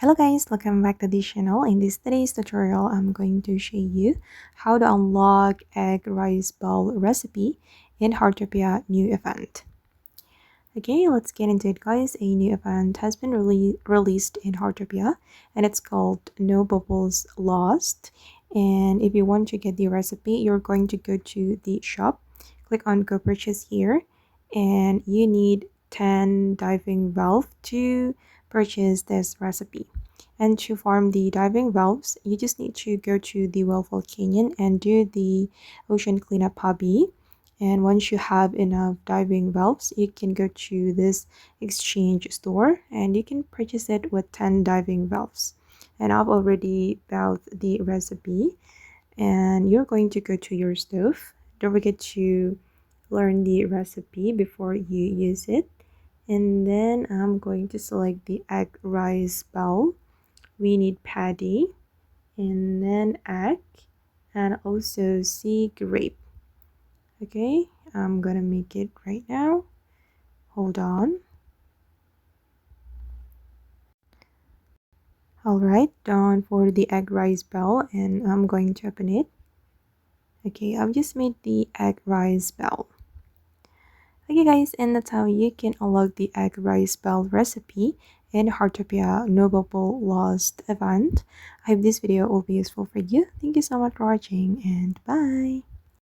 Hello guys, welcome back to this channel. In today's tutorial, I'm going to show you how to unlock egg rice bowl recipe in Heartopia new event. Okay, let's get into it guys. A new event has been released in Heartopia and it's called No Bubbles Lost. And if you want to get the recipe, you're going to go to the shop, click on go purchase here, and you need 10 diving valve to purchase this recipe. And to farm the diving valves, you just need to go to the well canyon and do the ocean cleanup hobby. And once you have enough diving valves, you can go to this exchange store and you can purchase it with 10 diving valves. And I've already bought the recipe. And you're going to go to your stove. Don't forget to learn the recipe before you use it. And then I'm going to select the egg rice bowl. We need patty and then egg and also sea grape. Okay, I'm gonna make it right now. Hold on. Alright, done for the egg rice bowl and I'm going to open it. Okay, I've just made the egg rice bowl. Okay guys, and that's how you can unlock the egg rice bowl recipe in Heartopia No Bubble Lost event. I hope this video will be useful for you. Thank you so much for watching and bye!